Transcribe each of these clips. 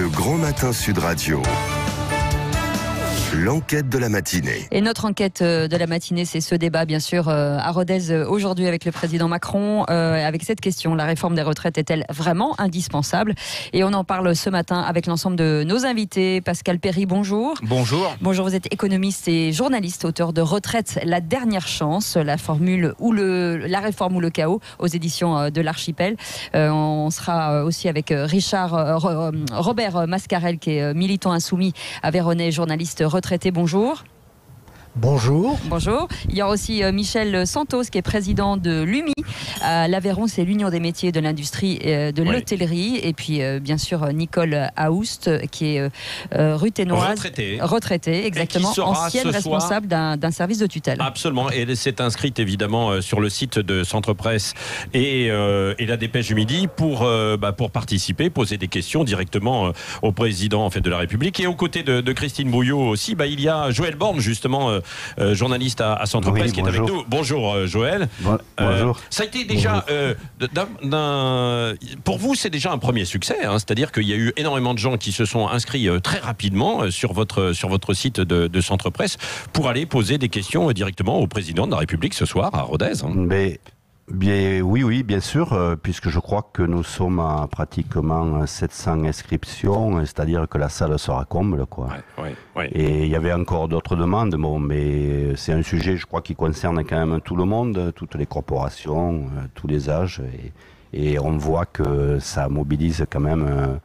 Le Grand Matin Sud Radio. L'enquête de la matinée. Et notre enquête de la matinée, c'est ce débat, bien sûr, à Rodez aujourd'hui avec le président Macron, avec cette question: la réforme des retraites est-elle vraiment indispensable? Et on en parle ce matin avec l'ensemble de nos invités. Pascal Perry, bonjour. Bonjour. Bonjour, vous êtes économiste et journaliste, auteur de Retraite, la dernière chance, la formule ou la réforme ou le chaos, aux éditions de l'Archipel. On sera aussi avec Robert Mascarel, qui est militant insoumis aveyronnais, journaliste retraité. Bonjour. Bonjour. Bonjour. Il y a aussi Michel Santos, qui est président de l'UMI. L'Aveyron, c'est l'Union des métiers de l'industrie de l'hôtellerie. Et puis, bien sûr, Nicole Aoust, qui est ruthénoise. Retraitée, exactement. Ancienne responsable d'un service de tutelle. Absolument. Et elle s'est inscrite, évidemment, sur le site de Centre Presse et la Dépêche du Midi pour participer, poser des questions directement au président de la République. Et aux côtés de Christine Bouillot aussi, il y a Joël Borne, justement, journaliste à Centre Presse, qui est avec nous. Bonjour Joël. Bonjour. Ça a été déjà, pour vous, c'est déjà un premier succès, c'est-à-dire qu'il y a eu énormément de gens qui se sont inscrits très rapidement sur votre site de Centre Presse pour aller poser des questions directement au président de la République ce soir à Rodez. Oui, bien sûr, puisque je crois que nous sommes à pratiquement 700 inscriptions, c'est-à-dire que la salle sera comble, quoi. Ouais. Et il y avait encore d'autres demandes, mais c'est un sujet, je crois, qui concerne quand même tout le monde, toutes les corporations, tous les âges, et on voit que ça mobilise quand même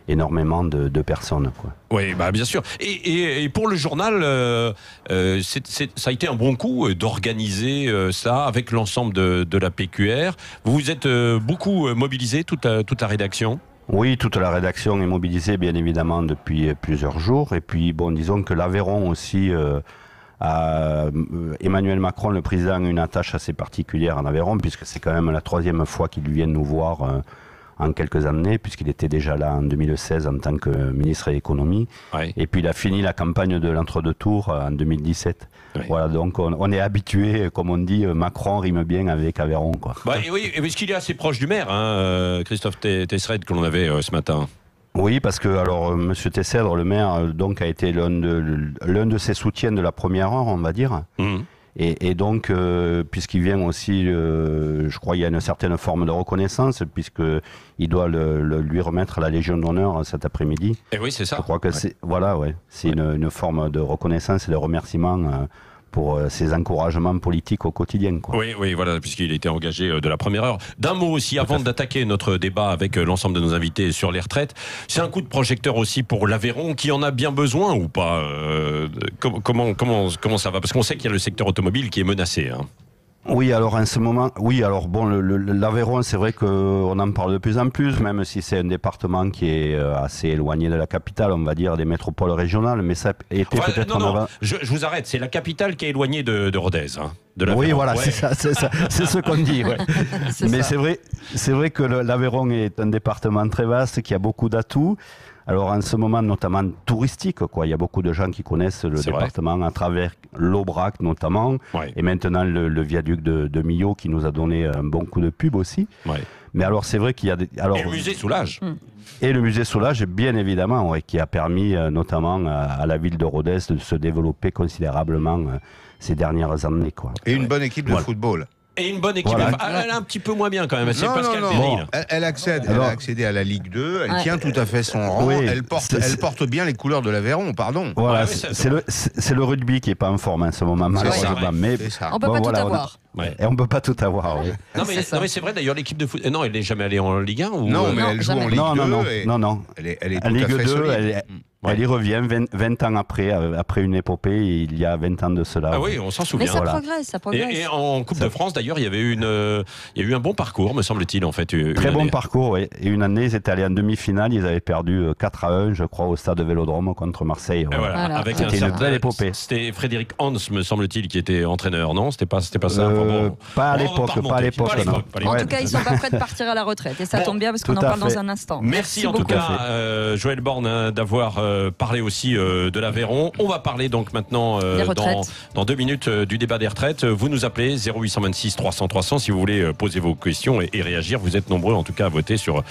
énormément de personnes, quoi. Oui, bien sûr. Et pour le journal, ça a été un bon coup d'organiser ça avec l'ensemble de la PQR. Vous vous êtes beaucoup mobilisé, toute la rédaction? Oui, toute la rédaction est mobilisée, bien évidemment, depuis plusieurs jours. Et puis, disons que l'Aveyron aussi... Emmanuel Macron, le président, a une attache assez particulière en Aveyron, puisque c'est quand même la 3e fois qu'il vient nous voir en quelques années, puisqu'il était déjà là en 2016 en tant que ministre de l'économie. Ouais. Et puis il a fini la campagne de l'entre-deux tours en 2017. Ouais. Voilà, donc on est habitué, comme on dit, Macron rime bien avec Aveyron, quoi. Oui, puisqu'il est assez proche du maire, Christophe Tessred, que l'on avait ce matin. Oui, parce que M. Tessèdre, le maire, donc a été l'un de ses soutiens de la première heure, on va dire. Mmh. Et donc, puisqu'il vient aussi, je crois, il y a une certaine forme de reconnaissance, puisqu'il doit lui remettre la Légion d'honneur cet après-midi. Et oui, c'est ça. Je crois que c'est une forme de reconnaissance et de remerciement pour ses encouragements politiques au quotidien, quoi. Oui, voilà, puisqu'il était engagé de la première heure. D'un mot aussi, avant d'attaquer notre débat avec l'ensemble de nos invités sur les retraites, c'est un coup de projecteur aussi pour l'Aveyron, qui en a bien besoin ou pas? Comment ça va? Parce qu'on sait qu'il y a le secteur automobile qui est menacé. Oui, alors en ce moment, l'Aveyron, c'est vrai qu'on en parle de plus en plus, même si c'est un département qui est assez éloigné de la capitale, on va dire, des métropoles régionales, mais ça a été peut-être avant. Je vous arrête, c'est la capitale qui est éloignée de Rodez. Oui, voilà, ouais. c'est ce qu'on dit. Ouais. Mais c'est vrai que l'Aveyron est un département très vaste, qui a beaucoup d'atouts. Alors en ce moment, notamment touristique, quoi. Il y a beaucoup de gens qui connaissent le département à travers l'Aubrac notamment, et maintenant le viaduc de Millau qui nous a donné un bon coup de pub aussi. Ouais. Mais alors c'est vrai qu'il y a et le musée Soulage. Et le musée Soulage, bien évidemment, qui a permis notamment à la ville de Rodez de se développer considérablement ces dernières années, quoi. Et une bonne équipe de football. Et une bonne équipe. Voilà. Elle est un petit peu moins bien quand même. C'est Pascal Perry. Bon, elle a accédé à la Ligue 2. Elle tient tout à fait son rang. Oui, elle porte bien les couleurs de l'Aveyron, pardon. Voilà, c'est le rugby qui n'est pas en forme en ce moment, malheureusement. Mais on ne peut pas tout avoir. Et on ne peut pas tout avoir. Oui. Non, mais c'est vrai, d'ailleurs, l'équipe de foot. Non, elle n'est jamais allée en Ligue 1 ou... Non, mais elle joue en Ligue 2. Non. Elle est en tout Ligue à fait 2, solide. Elle y revient 20 ans après une épopée, il y a 20 ans de cela. Ah oui, on s'en souvient. Mais ça progresse. Et en Coupe de France, d'ailleurs, il y avait eu un bon parcours, me semble-t-il, en fait. Très bon parcours, oui. Et une année, ils étaient allés en demi-finale, ils avaient perdu 4-1, je crois, au stade de Vélodrome contre Marseille. Voilà. C'était une belle épopée. C'était Frédéric Hans, me semble-t-il, qui était entraîneur, non? C'était pas ça Pas à l'époque. En tout cas, ils ne sont pas prêts de partir à la retraite. Et ça tombe bien, parce qu'on en parle dans un instant. Merci en tout cas, Joël Borne, d'avoir parler aussi de l'Aveyron. On va parler donc maintenant dans 2 minutes du débat des retraites. Vous nous appelez 0826 300 300 si vous voulez poser vos questions et réagir. Vous êtes nombreux en tout cas à voter sur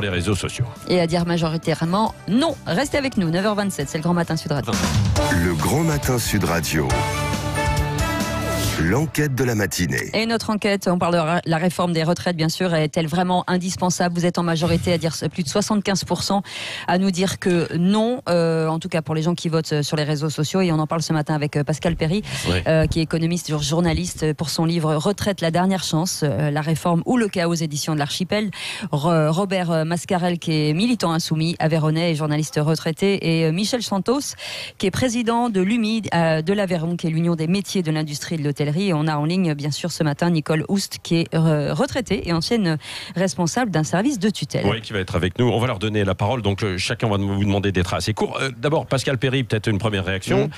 les réseaux sociaux. Et à dire majoritairement non. Restez avec nous, 9h27, c'est le Grand Matin Sud Radio. Le Grand Matin Sud Radio. L'enquête de la matinée. Et notre enquête, on parle de la réforme des retraites, bien sûr, est-elle vraiment indispensable? Vous êtes en majorité à dire plus de 75% à nous dire que non, en tout cas pour les gens qui votent sur les réseaux sociaux. Et on en parle ce matin avec Pascal Perry, qui est économiste, journaliste, pour son livre Retraite, la dernière chance, la réforme ou le chaos aux éditions de l'Archipel. Robert Mascarel, qui est militant insoumis, aveyronnais et journaliste retraité. Et Michel Santos, qui est président de l'UMI de l'Aveyron, qui est l'Union des métiers de l'industrie de l'hôtellerie. Et on a en ligne, bien sûr, ce matin, Nicole Oust, qui est retraitée et ancienne responsable d'un service de tutelle. Oui, qui va être avec nous. On va leur donner la parole. Donc, chacun va vous demander d'être assez court. D'abord, Pascal Perry, peut-être une première réaction.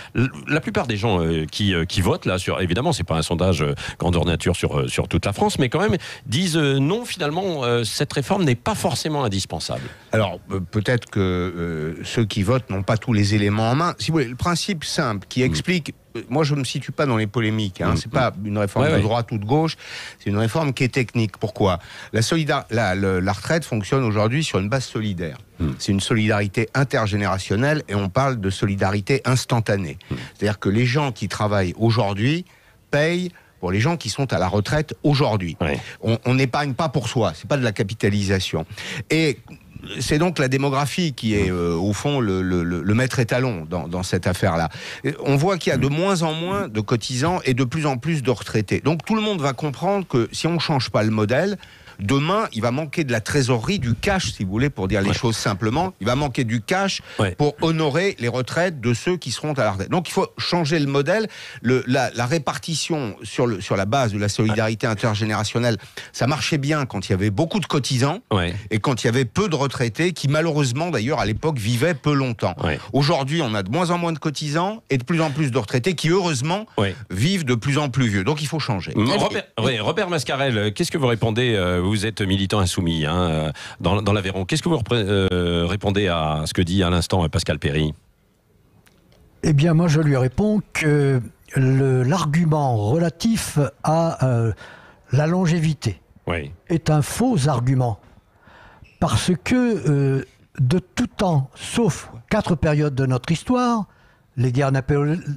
La plupart des gens qui votent, là, évidemment, c'est pas un sondage grandeur nature sur toute la France, mais quand même, disent non, finalement, cette réforme n'est pas forcément indispensable. Alors, peut-être que ceux qui votent n'ont pas tous les éléments en main. Si vous voulez, le principe simple qui explique... Moi, je ne me situe pas dans les polémiques. C'est pas une réforme de droite ou de gauche. C'est une réforme qui est technique. Pourquoi ? La retraite fonctionne aujourd'hui sur une base solidaire. C'est une solidarité intergénérationnelle et on parle de solidarité instantanée. C'est-à-dire que les gens qui travaillent aujourd'hui payent pour les gens qui sont à la retraite aujourd'hui. On n'épargne pas pour soi. C'est pas de la capitalisation. Et c'est donc la démographie qui est, au fond, le maître étalon dans cette affaire-là. On voit qu'il y a de moins en moins de cotisants et de plus en plus de retraités. Donc tout le monde va comprendre que si on ne change pas le modèle, demain, il va manquer de la trésorerie, du cash, si vous voulez, pour dire les choses simplement. Il va manquer du cash pour honorer les retraites de ceux qui seront à la retraite. Donc il faut changer le modèle. La répartition sur la base de la solidarité intergénérationnelle, ça marchait bien quand il y avait beaucoup de cotisants et quand il y avait peu de retraités qui, malheureusement, d'ailleurs, à l'époque, vivaient peu longtemps. Aujourd'hui, on a de moins en moins de cotisants et de plus en plus de retraités qui, heureusement, vivent de plus en plus vieux. Donc il faut changer. Robert Mascarel, qu'est-ce que vous répondez vous êtes militant insoumis dans l'Aveyron. Qu'est-ce que vous répondez à ce que dit à l'instant Pascal Perry ? Eh bien, moi, je lui réponds que l'argument relatif à la longévité est un faux argument. Parce que de tout temps, sauf 4 périodes de notre histoire, les guerres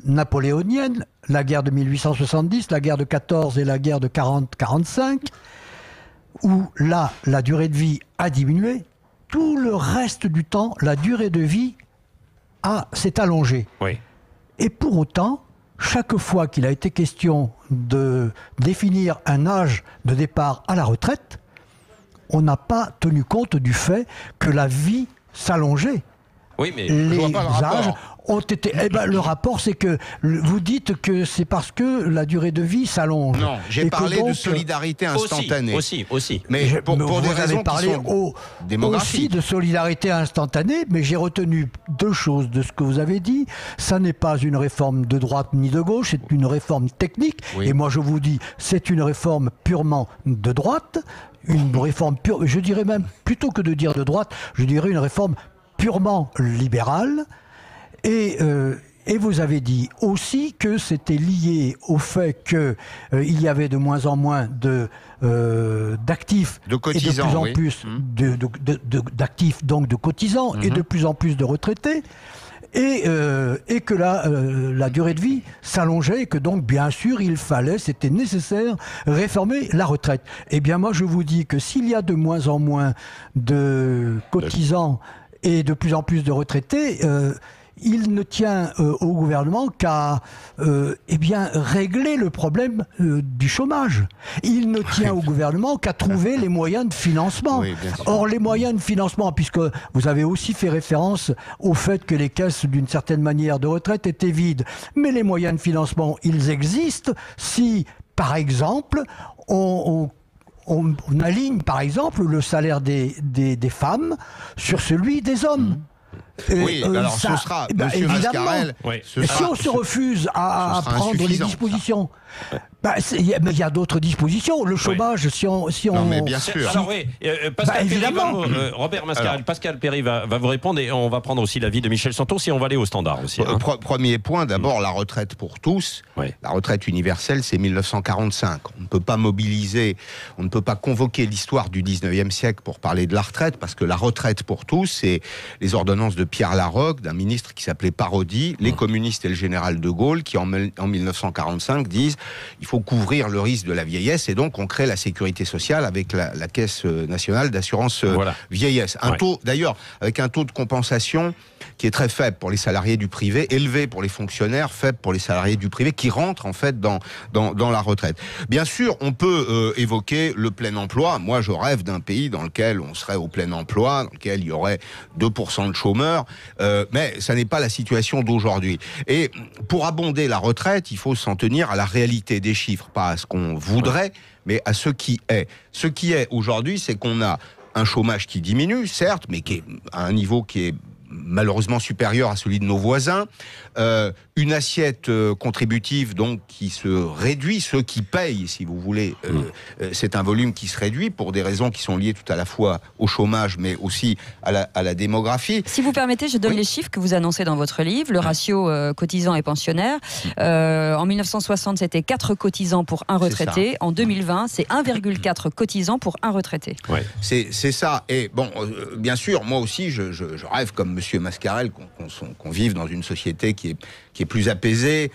napoléoniennes, la guerre de 1870, la guerre de 14 et la guerre de 40-45, où là, la durée de vie a diminué, tout le reste du temps, la durée de vie s'est allongée. Et pour autant, chaque fois qu'il a été question de définir un âge de départ à la retraite, on n'a pas tenu compte du fait que la vie s'allongeait. Oui, mais les âges ont été... le rapport, c'est que vous dites que c'est parce que la durée de vie s'allonge. Non, j'ai parlé de solidarité instantanée. Aussi. Mais pour des raisons qui sont démographiques. Aussi de solidarité instantanée, mais j'ai retenu 2 choses de ce que vous avez dit. Ça n'est pas une réforme de droite ni de gauche, c'est une réforme technique. Et moi, je vous dis, c'est une réforme purement de droite. Une réforme pure, je dirais même, plutôt que de dire de droite, je dirais une réforme purement libérale. Et vous avez dit aussi que c'était lié au fait qu'il y avait de moins en moins d'actifs, de cotisants, et de plus en plus d'actifs, donc de cotisants, et de plus en plus de retraités. Et que la durée de vie s'allongeait et que donc, bien sûr, c'était nécessaire réformer la retraite. Eh bien, moi, je vous dis que s'il y a de moins en moins de cotisants et de plus en plus de retraités, il ne tient au gouvernement qu'à régler le problème du chômage. Il ne tient au gouvernement qu'à trouver les moyens de financement. Or, les moyens de financement, puisque vous avez aussi fait référence au fait que les caisses, d'une certaine manière, de retraite étaient vides. Mais les moyens de financement, ils existent si, par exemple, on aligne, par exemple, le salaire des femmes sur celui des hommes. Alors ce sera, monsieur Mascarel, si on se refuse à prendre les dispositions, Mais il y a d'autres dispositions. Le chômage, si on... Non, mais bien sûr. Alors oui, Pascal Perry évidemment. Robert Mascarel, Pascal Perry va vous répondre et on va prendre aussi l'avis de Michel Santos et on va aller au standard aussi. Premier point, d'abord, la retraite pour tous. Oui. La retraite universelle, c'est 1945. On ne peut pas mobiliser, on ne peut pas convoquer l'histoire du 19e siècle pour parler de la retraite, parce que la retraite pour tous, c'est les ordonnances de Pierre Laroque, d'un ministre qui s'appelait Parodi, les communistes et le général de Gaulle, qui en 1945 disent il faut couvrir le risque de la vieillesse, et donc on crée la sécurité sociale avec la Caisse nationale d'assurance vieillesse. Taux, d'ailleurs, avec un taux de compensation qui est très faible pour les salariés du privé, élevé pour les fonctionnaires, faible pour les salariés du privé, qui rentrent en fait dans la retraite. Bien sûr, on peut évoquer le plein emploi. Moi, je rêve d'un pays dans lequel on serait au plein emploi, dans lequel il y aurait 2% de chômeurs, mais ça n'est pas la situation d'aujourd'hui. Et pour abonder la retraite, il faut s'en tenir à la réalité des chiffres, pas à ce qu'on voudrait, mais à ce qui est. Ce qui est aujourd'hui, c'est qu'on a un chômage qui diminue, certes, mais qui est à un niveau qui est malheureusement supérieur à celui de nos voisins, une assiette contributive donc qui se réduit, ceux qui payent, si vous voulez, c'est un volume qui se réduit pour des raisons qui sont liées tout à la fois au chômage, mais aussi à la démographie. Si vous permettez, je donne les chiffres que vous annoncez dans votre livre, le ratio cotisants et pensionnaires. En 1960, c'était 4 cotisants pour un retraité. En 2020, c'est 1,4 cotisants pour un retraité. Ouais. C'est ça. Et bon, bien sûr, moi aussi, je rêve comme Monsieur Mascarel qu'on vive dans une société qui est plus apaisée,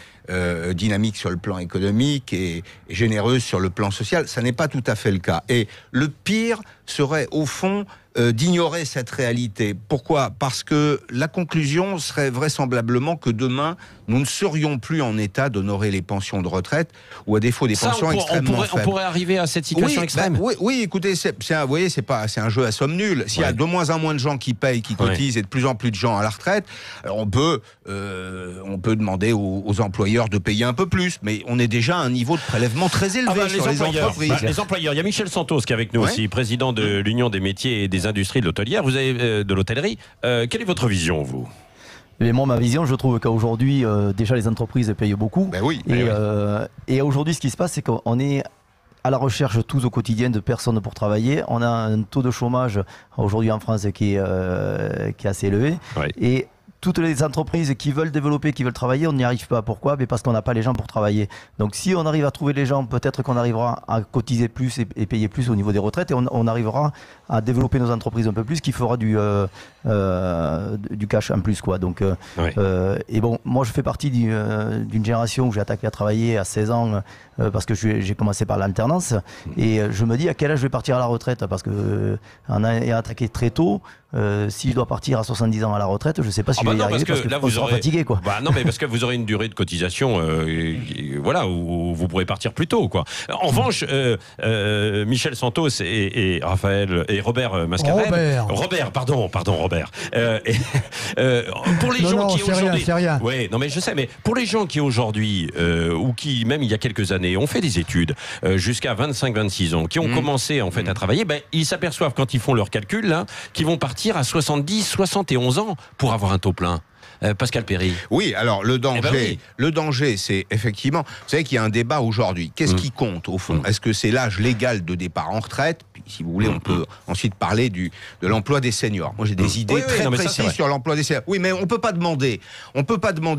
dynamique sur le plan économique et généreuse sur le plan social. Ça n'est pas tout à fait le cas. Et le pire serait, au fond, d'ignorer cette réalité. Pourquoi ? Parce que la conclusion serait vraisemblablement que demain, nous ne serions plus en état d'honorer les pensions de retraite, ou à défaut des pensions extrêmement faibles. On pourrait arriver à cette situation extrême. Oui, écoutez, vous voyez, c'est un jeu à somme nulle. S'il y a de moins en moins de gens qui payent, qui cotisent, et de plus en plus de gens à la retraite, alors on peut demander aux employeurs de payer un peu plus, mais on est déjà à un niveau de prélèvement très élevé sur les entreprises. Les employeurs, il y a Michel Santos qui est avec nous aussi, président de l'Union des métiers et des industries de l'hôtelière. Vous avez de l'hôtellerie. Quelle est votre vision, vous ? Mais moi, ma vision, je trouve qu'aujourd'hui, déjà les entreprises payent beaucoup. Et aujourd'hui, ce qui se passe, c'est qu'on est à la recherche tous au quotidien de personnes pour travailler. On a un taux de chômage aujourd'hui en France qui est assez élevé. Et toutes les entreprises qui veulent développer, qui veulent travailler, on n'y arrive pas. Pourquoi ? Mais parce qu'on n'a pas les gens pour travailler. Donc si on arrive à trouver les gens, peut-être qu'on arrivera à cotiser plus et payer plus au niveau des retraites, et on arrivera à développer nos entreprises un peu plus, qui fera du cash en plus, quoi. Donc, et bon, moi je fais partie d'une génération où j'ai attaqué à travailler à 16 ans parce que j'ai commencé par l'alternance, et je me dis à quel âge je vais partir à la retraite, parce que on a attaqué très tôt. Si je dois partir à 70 ans à la retraite, je ne sais pas si je vais y arriver, parce que là vous serez fatigué, quoi. Non, mais parce que vous aurez une durée de cotisation, où vous pourrez partir plus tôt, quoi. En revanche, Michel Santos et Raphaël et Robert Mascarel. Robert, pardon, Robert. Pour les gens qui aujourd'hui, c'est rien. Oui, non mais je sais, mais pour les gens qui aujourd'hui ou qui même il y a quelques années ont fait des études jusqu'à 25-26 ans, qui ont commencé en fait à travailler, ils s'aperçoivent quand ils font leurs calculs là, qu'ils vont partir à 70-71 ans pour avoir un taux plein. Pascal Perry. Oui, alors le danger, c'est effectivement, vous savez qu'il y a un débat aujourd'hui. Qu'est-ce qui compte au fond ? Est-ce que c'est l'âge légal de départ en retraite ? Puis, si vous voulez, on peut ensuite parler de l'emploi des seniors. Moi, j'ai des idées très précises sur l'emploi des seniors. Oui, mais on peut pas demander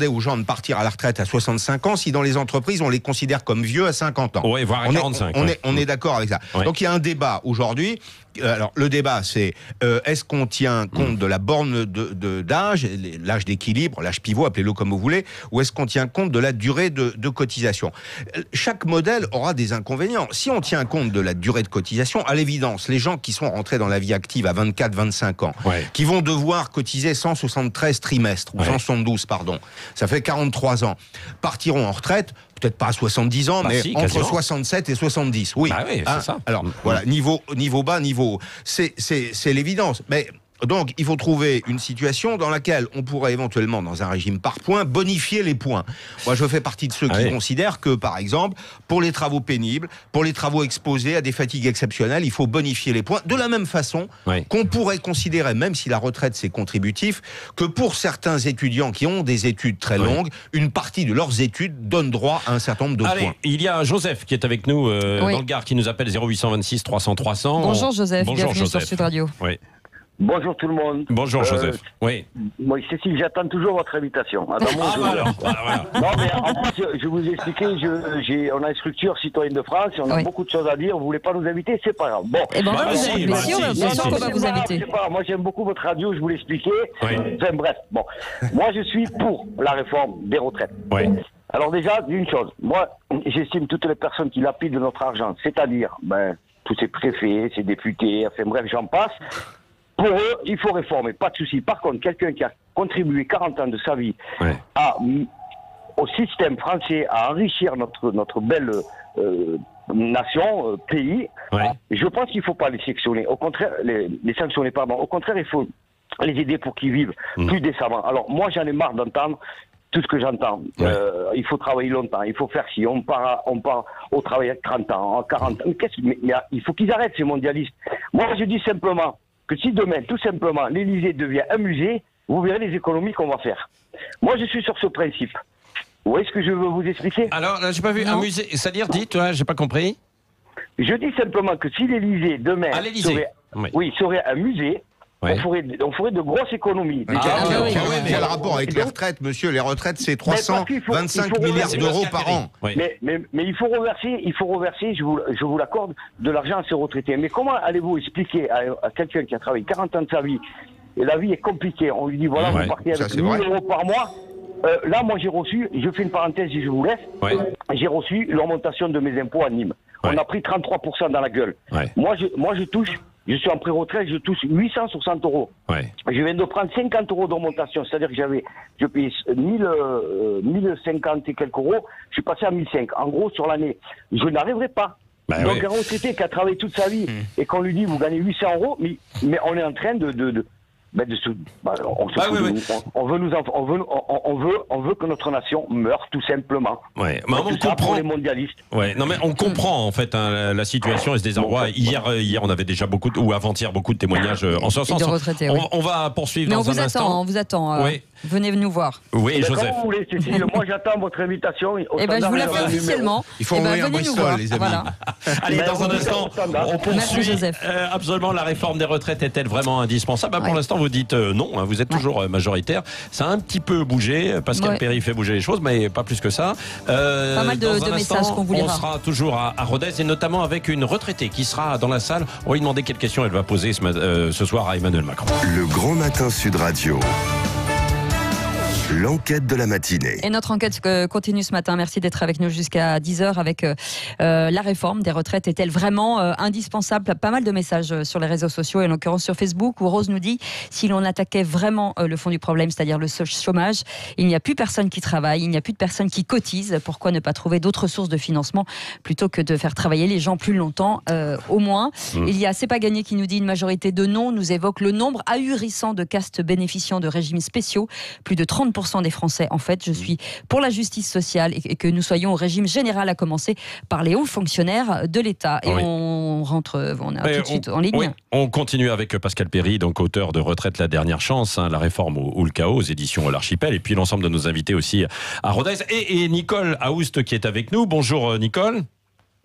aux gens de partir à la retraite à 65 ans si dans les entreprises on les considère comme vieux à 50 ans. Oui, voire à 45. On est d'accord avec ça. Ouais. Donc il y a un débat aujourd'hui. Alors le débat, c'est est-ce qu'on tient compte de la borne d'âge, l'âge d'équilibre, l'âge pivot, appelez-le comme vous voulez, ou est-ce qu'on tient compte de la durée de cotisation ? Chaque modèle aura des inconvénients. Si on tient compte de la durée de cotisation, à l'évidence, les gens qui sont rentrés dans la vie active à 24-25 ans, qui vont devoir cotiser 173 trimestres, ou 172, pardon, ça fait 43 ans, partiront en retraite, peut-être pas à 70 ans, mais entre 67 et 70. Oui, c'est ça. Alors, voilà, niveau bas, niveau haut. C'est l'évidence. Mais Donc, il faut trouver une situation dans laquelle on pourrait éventuellement, dans un régime par points, bonifier les points. Moi, je fais partie de ceux qui considèrent que, par exemple, pour les travaux pénibles, pour les travaux exposés à des fatigues exceptionnelles, il faut bonifier les points de la même façon qu'on pourrait considérer, même si la retraite c'est contributif, que pour certains étudiants qui ont des études très longues, une partie de leurs études donne droit à un certain nombre de points. Il y a Joseph qui est avec nous dans le Gard, qui nous appelle 0826 300 300. Bonjour Joseph, bienvenue sur Sud Radio. Bonjour tout le monde. Bonjour Joseph. Moi, Cécile, j'attends toujours votre invitation. Non, mais en plus, je vous ai expliqué, on a une structure citoyenne de France, on a beaucoup de choses à dire, vous voulez pas nous inviter, c'est pas grave. Bon. On va vous inviter. Moi, j'aime beaucoup votre radio, je vous l'expliquais. Enfin, bref, bon. Moi, je suis pour la réforme des retraites. Alors déjà, d'une chose, moi, j'estime toutes les personnes qui lapident de notre argent, c'est-à-dire, tous ces préfets, ces députés, enfin bref, j'en passe. Pour eux, il faut réformer, pas de souci. Par contre, quelqu'un qui a contribué 40 ans de sa vie au système français, à enrichir notre belle nation, pays, je pense qu'il ne faut pas les sanctionner. Au contraire, les sanctionner, pardon. Au contraire, il faut les aider pour qu'ils vivent plus décemment. Alors, moi, j'en ai marre d'entendre tout ce que j'entends. Il faut travailler longtemps, il faut faire ci, on part au travail à 30 ans, à 40 ans. Il faut qu'ils arrêtent, ces mondialistes. Moi, je dis simplement que si demain, tout simplement, l'Élysée devient un musée, vous verrez les économies qu'on va faire. Moi, je suis sur ce principe. Vous voyez ce que je veux vous expliquer? Alors, là, j'ai pas vu un musée. C'est-à-dire, dites, j'ai pas compris. Je dis simplement que si l'Élysée, demain, serait un musée, on ferait de grosses économies. Mais quel rapport avec les retraites, monsieur? Les retraites, c'est 325 milliards d'euros par an. Mais il faut reverser, je vous l'accorde, de l'argent à ces retraités. Mais comment allez-vous expliquer à quelqu'un qui a travaillé 40 ans de sa vie, et la vie est compliquée, on lui dit, voilà, vous partez avec 1 000 euros par mois. Là, moi, j'ai reçu, je fais une parenthèse et je vous laisse, j'ai reçu l'augmentation de mes impôts à Nîmes. On a pris 33% dans la gueule. Moi, je touche... Je suis en pré-retraite, je touche 860 euros. Je viens de prendre 50 euros d'augmentation, c'est-à-dire que je payais 1050 et quelques euros, je suis passé à 1005. En gros, sur l'année, je n'arriverai pas. Donc un retraité qui a travaillé toute sa vie et qu'on lui dit vous gagnez 800 euros, mais on est en train on veut que notre nation meure tout simplement. Mais on comprend les mondialistes. On comprend en fait la situation et ce désarroi. Hier, on avait déjà ou avant-hier beaucoup de témoignages en ce sens. On va poursuivre dans un instant. On vous attend. Venez nous voir. Oui, Joseph. Comme vous voulez, Cécile. Moi, j'attends votre invitation. Je vous la fais officiellement. Il faut envoyer un Bristol, les amis. Allez, dans un instant, on poursuit. Absolument, la réforme des retraites est-elle vraiment indispensable? Pour l'instant, vous dites non, vous êtes toujours majoritaire. Ça a un petit peu bougé. Pascal Perry fait bouger les choses, mais pas plus que ça. Pas mal de messages qu'on vous lira. On sera toujours à Rodez et notamment avec une retraitée qui sera dans la salle. On va lui demander quelles questions elle va poser ce soir à Emmanuel Macron. Le Grand Matin Sud Radio. L'enquête de la matinée. Et notre enquête continue ce matin. Merci d'être avec nous jusqu'à 10h avec la réforme des retraites. Est-elle vraiment indispensable? Pas mal de messages sur les réseaux sociaux et en l'occurrence sur Facebook où Rose nous dit si l'on attaquait vraiment le fond du problème, c'est-à-dire le chômage, il n'y a plus personne qui travaille, il n'y a plus de personnes qui cotisent. Pourquoi ne pas trouver d'autres sources de financement plutôt que de faire travailler les gens plus longtemps au moins? Il y a C'est pas gagné qui nous dit une majorité de non nous évoque le nombre ahurissant de castes bénéficiant de régimes spéciaux. Plus de 30% des Français, en fait. Je suis pour la justice sociale et que nous soyons au régime général, à commencer par les hauts fonctionnaires de l'État. Et on rentre, on est tout de suite en ligne. On continue avec Pascal Perry, donc auteur de Retraite la dernière chance, la réforme ou le chaos aux éditions L'Archipel, et puis l'ensemble de nos invités aussi à Rodez. Et Nicole Aoust qui est avec nous. Bonjour Nicole.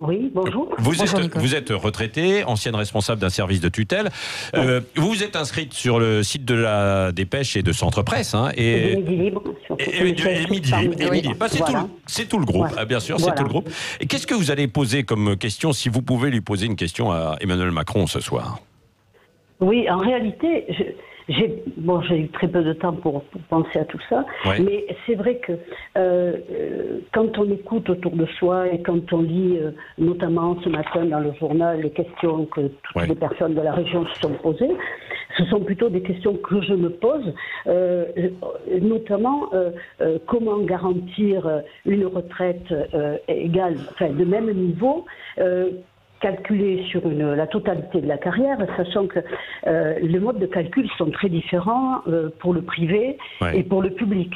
Oui, bonjour. Vous êtes retraitée, ancienne responsable d'un service de tutelle. Vous vous êtes inscrite sur le site de la Dépêche et de Centre Presse. Et Midi Libre. C'est tout le groupe, bien sûr, c'est tout le groupe. Et qu'est-ce que vous allez poser comme question, si vous pouvez lui poser une question à Emmanuel Macron ce soir? Oui, en réalité... J'ai eu très peu de temps pour penser à tout ça, mais c'est vrai que quand on écoute autour de soi et quand on lit notamment ce matin dans le journal les questions que toutes les personnes de la région se sont posées, ce sont plutôt des questions que je me pose, notamment comment garantir une retraite égale, enfin de même niveau, calculé sur la totalité de la carrière, sachant que les modes de calcul sont très différents pour le privé et pour le public.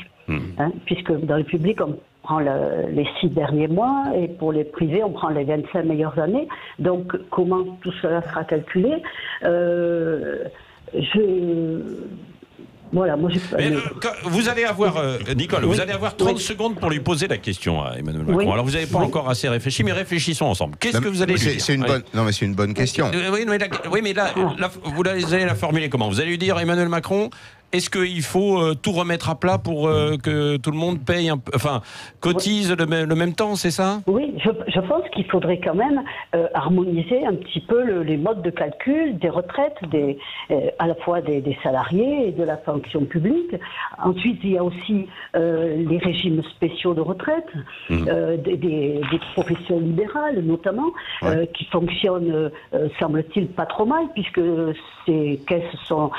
Puisque dans le public, on prend les 6 derniers mois et pour les privés, on prend les 25 meilleures années. Donc, comment tout cela sera calculé Voilà, moi vous allez avoir, Nicole, vous allez avoir 30 secondes pour lui poser la question à Emmanuel Macron. Alors vous n'avez pas encore assez réfléchi, mais réfléchissons ensemble. Qu'est-ce que vous allez lui dire? Non, mais c'est une bonne question. Oui, mais là, vous allez la formuler comment? Vous allez lui dire, Emmanuel Macron, est-ce qu'il faut tout remettre à plat pour que tout le monde paye, cotise le même temps, c'est ça? Oui, je pense qu'il faudrait quand même harmoniser un petit peu les modes de calcul des retraites, à la fois des salariés et de la fonction publique. Ensuite, il y a aussi les régimes spéciaux de retraite, des professions libérales notamment, qui fonctionnent, semble-t-il, pas trop mal, puisque ces caisses sont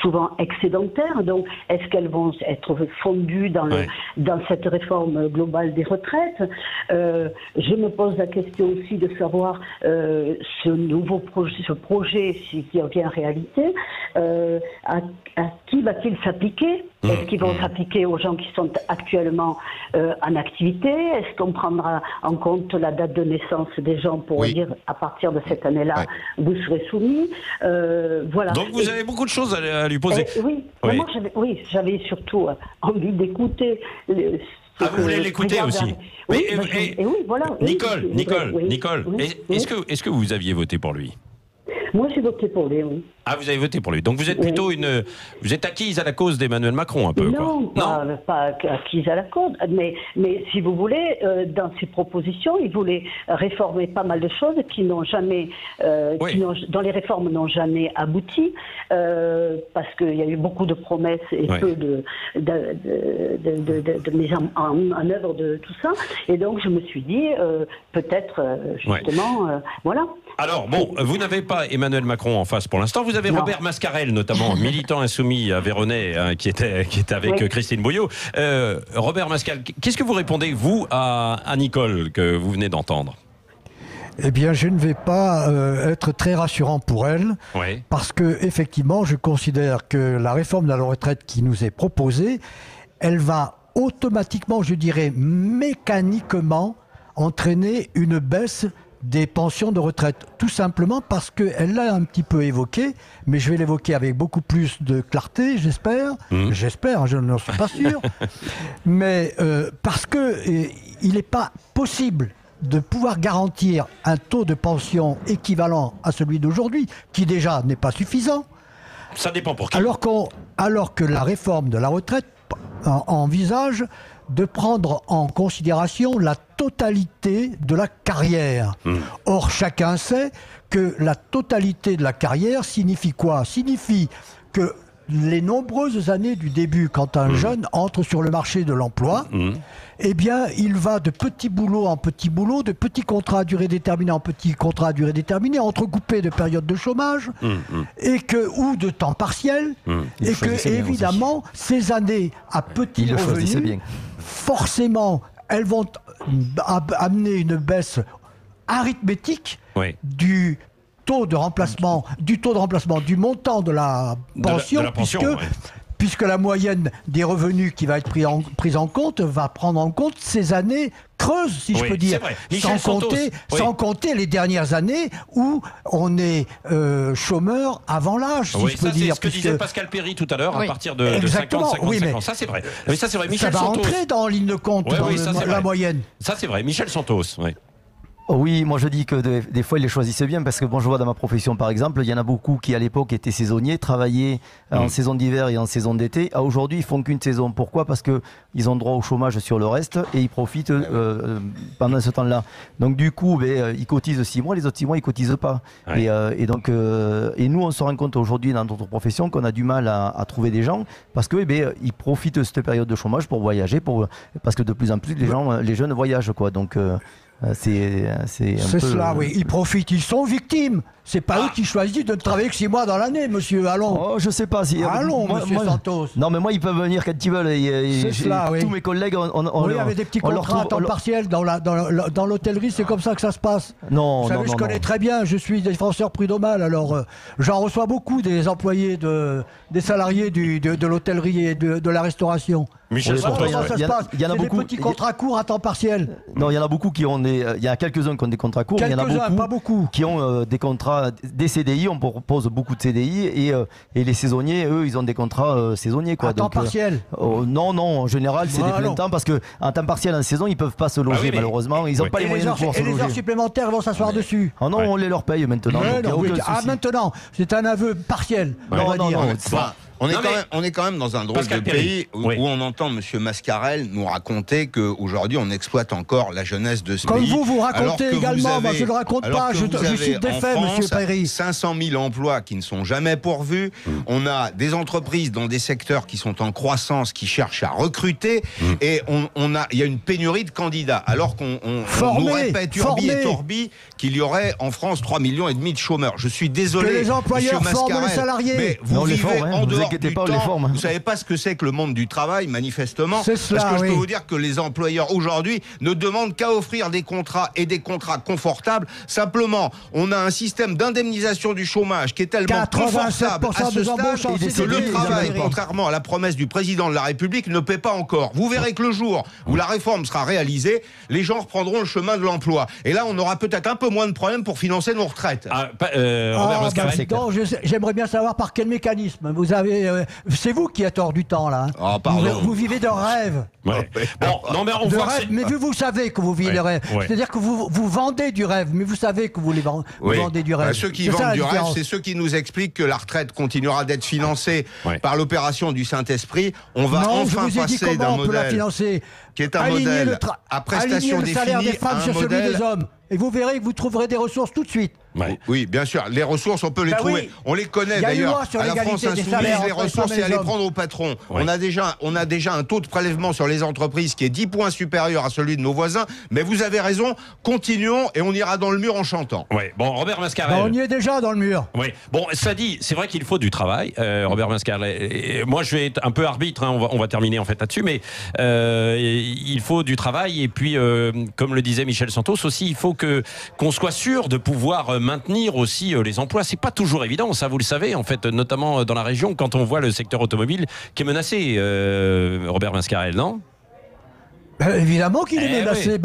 souvent excédentaires. Donc, est-ce qu'elles vont être fondues dans cette réforme globale des retraites? Je me pose la question aussi de savoir ce nouveau projet, s'il devient réalité, à qui va-t-il s'appliquer? Est-ce qu'ils vont s'appliquer aux gens qui sont actuellement en activité? Est-ce qu'on prendra en compte la date de naissance des gens pour dire à partir de cette année-là, vous serez soumis? Voilà. Donc vous avez beaucoup de choses à lui poser. Moi, j'avais surtout envie d'écouter. Vous voulez l'écouter aussi? Nicole, est-ce que vous aviez voté pour lui? Moi, j'ai voté pour lui, oui. Ah, vous avez voté pour lui. Donc vous êtes plutôt vous êtes acquise à la cause d'Emmanuel Macron, un peu, non, quoi. Non, pas acquise à la cause. Mais si vous voulez, dans ses propositions, il voulait réformer pas mal de choses qui n'ont jamais, dont les réformes n'ont jamais abouti, parce qu'il y a eu beaucoup de promesses et peu de mise en œuvre de tout ça. Et donc je me suis dit, peut-être, justement, voilà. Alors, vous n'avez pas Emmanuel Macron en face pour l'instant. Vous avez Robert Mascarel, notamment, militant insoumis à Véronais, qui était avec Christine Bouillot. Robert Mascarel, qu'est-ce que vous répondez, vous, à Nicole, que vous venez d'entendre? Eh bien, je ne vais pas être très rassurant pour elle, parce que effectivement, je considère que la réforme de la retraite qui nous est proposée, elle va automatiquement, je dirais mécaniquement, entraîner une baisse des pensions de retraite, tout simplement parce qu'elle l'a un petit peu évoqué, mais je vais l'évoquer avec beaucoup plus de clarté, j'espère. J'espère, je n'en suis pas sûr. Mais parce qu'il n'est pas possible de pouvoir garantir un taux de pension équivalent à celui d'aujourd'hui, qui déjà n'est pas suffisant. Ça dépend pour qui. Alors que la réforme de la retraite envisage de prendre en considération la totalité de la carrière. Or, chacun sait que la totalité de la carrière signifie quoi? Signifie que les nombreuses années du début, quand un jeune entre sur le marché de l'emploi, eh bien, il va de petit boulot en petit boulot, de petits contrats à durée déterminée en petits contrats à durée déterminée, entrecoupés de périodes de chômage, ou de temps partiel, et que, évidemment, ces années à petits revenus, forcément, elles vont amener une baisse arithmétique du taux de remplacement, du montant de la pension, puisque la moyenne des revenus qui va être prise en compte va prendre en compte ces années creuses, si je peux dire, sans compter les dernières années où on est chômeur avant l'âge, si je peux dire. C'est ce que disait Pascal Perry tout à l'heure, à partir de 50-55 ans. Ça, c'est vrai. Mais ça, c'est vrai. Michel Santos. Ça va Santos. entrer dans ligne de compte, dans la moyenne. Ça, c'est vrai. Michel Santos, Oui, moi je dis que des fois ils les choisissent bien parce que je vois dans ma profession par exemple, il y en a beaucoup qui à l'époque étaient saisonniers, travaillaient en saison d'hiver et en saison d'été. Aujourd'hui ils font qu'une saison. Pourquoi? Parce qu'ils ont droit au chômage sur le reste et ils profitent pendant ce temps-là. Donc du coup ils cotisent 6 mois, les autres 6 mois ils cotisent pas. Et nous on se rend compte aujourd'hui dans notre profession qu'on a du mal à trouver des gens parce que ils profitent de cette période de chômage pour voyager, parce que de plus en plus les jeunes voyagent quoi. Donc C'est cela, oui. Ils profitent, ils sont victimes. C'est pas eux qui choisissent de travailler que 6 mois dans l'année, monsieur. Allons. Oh, je sais pas si. Allons, monsieur Santos. Non, mais moi, ils peuvent venir quand ils veulent. C'est cela, oui. Tous mes collègues, oui, avec des petits contrats à temps partiel dans l'hôtellerie, c'est comme ça que ça se passe. Non, vous savez, je connais très bien. Je suis défenseur prud'homal, alors j'en reçois beaucoup des employés, des salariés de l'hôtellerie et de la restauration. Michel Santos, ça se passe. Il y en a beaucoup. Des petits contrats courts à temps partiel. Non, il y en a beaucoup qui ont il y a quelques-uns qui ont des contrats courts. Il y en a pas beaucoup. Qui ont des contrats, des CDI. On propose beaucoup de CDI et les saisonniers, eux, ils ont des contrats saisonniers, quoi. À temps partiel. Non, en général, c'est des plein temps parce que en temps partiel en saison, ils peuvent pas se loger malheureusement. Ils n'ont pas les moyens de pouvoir se loger. Et les heures supplémentaires vont s'asseoir dessus. Ah non, on les leur paye maintenant. Maintenant, c'est un aveu partiel. Non. On est quand même dans un drôle de pays où on entend M. Mascarel nous raconter qu'aujourd'hui on exploite encore la jeunesse de ce pays. Comme vous racontez également, moi je ne le raconte pas, je cite des faits, M. Perry. 500 000 emplois qui ne sont jamais pourvus. On a des entreprises dans des secteurs qui sont en croissance, qui cherchent à recruter, et il y a une pénurie de candidats. Alors qu'on nous répète urbi et torbi qu'il y aurait en France 3,5 millions de chômeurs. Je suis désolé, que les employeurs forment les salariés. Mais vous vivez en dehors du temps. Vous savez pas ce que c'est que le monde du travail, manifestement. C'est cela, parce que je peux vous dire que les employeurs aujourd'hui ne demandent qu'à offrir des contrats et des contrats confortables. Simplement, on a un système d'indemnisation du chômage qui est tellement confortable à ce stade que le travail, contrairement à la promesse du président de la République, ne paie pas encore. Vous verrez que le jour où la réforme sera réalisée, les gens reprendront le chemin de l'emploi. Et là, on aura peut-être un peu moins de problèmes pour financer nos retraites. J'aimerais bien savoir par quel mécanisme. Vous avez, c'est vous qui êtes hors du temps là. Vous vivez de rêves. Ouais. Bon, non, mais mais vous savez que vous vivez de rêve. C'est-à-dire que vous vendez du rêve, mais vous savez que vous vendez du rêve. Ceux qui vendent du rêve, c'est ceux qui nous expliquent que la retraite continuera d'être financée par l'opération du Saint-Esprit. On va enfin passer d'un modèle qui est un modèle à prestations définies à un modèle. Celui des hommes. Et vous verrez que vous trouverez des ressources tout de suite. Oui, bien sûr. Les ressources, on peut les trouver. On les connaît d'ailleurs. À la France Insoumise, les ressources, c'est à les prendre au patron. On a déjà un taux de prélèvement sur les entreprises qui est 10 points supérieur à celui de nos voisins. Mais vous avez raison, continuons et on ira dans le mur en chantant. Oui. Bon, Robert Mascarel. On y est déjà dans le mur. Oui. Bon, ça dit, c'est vrai qu'il faut du travail, Robert Mascarel. Moi, je vais être un peu arbitre. On va terminer en fait là-dessus, mais il faut du travail et puis, comme le disait Michel Santos aussi, il faut qu'on soit sûr de pouvoir maintenir aussi les emplois. C'est pas toujours évident, ça vous le savez, en fait, notamment dans la région, quand on voit le secteur automobile qui est menacé, Robert Mascarel, non ? Évidemment qu'il est menacé.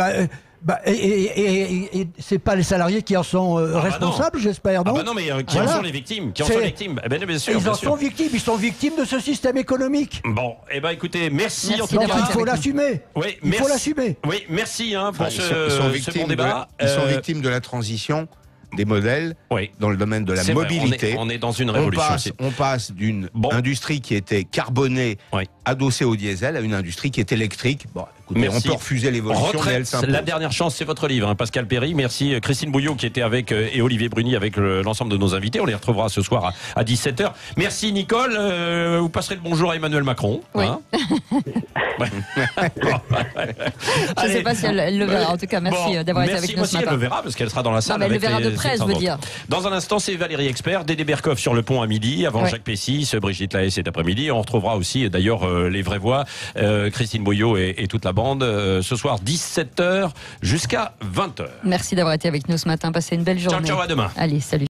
Et c'est pas les salariés qui en sont responsables, j'espère, non ? Non, mais qui en sont les victimes, bien sûr, ils en sont victimes, ils sont victimes de ce système économique. Bon, écoutez, merci en tout cas. Il faut l'assumer. Oui, il faut l'assumer. Oui, merci pour ce bon débat. Ils sont victimes de la transition des modèles dans le domaine de la mobilité. On est dans une révolution. On passe d'une industrie qui était carbonée, adossée au diesel, à une industrie qui est électrique. Bon, écoutez, on peut refuser l'évolution, mais elle s'impose. La dernière chance, c'est votre livre, Pascal Perry. Merci Christine Bouillot qui était avec et Olivier Bruni avec l'ensemble de nos invités. On les retrouvera ce soir à 17h. Merci Nicole. Vous passerez le bonjour à Emmanuel Macron. Oui. Je ne sais pas si elle le verra. En tout cas, merci d'avoir été avec nous ce matin. Elle le verra parce qu'elle sera dans la salle. Elle le verra de près, je veux dire. Dans un instant, c'est Valérie Expert, Dédé Berkoff sur le pont à midi, avant Jacques Pessis, Brigitte Lahaie cet après-midi. On retrouvera aussi d'ailleurs les vraies voix, Christine Bouillot et toute la bande, ce soir 17h jusqu'à 20h. Merci d'avoir été avec nous ce matin. Passez une belle journée. Ciao, à demain. Allez, salut.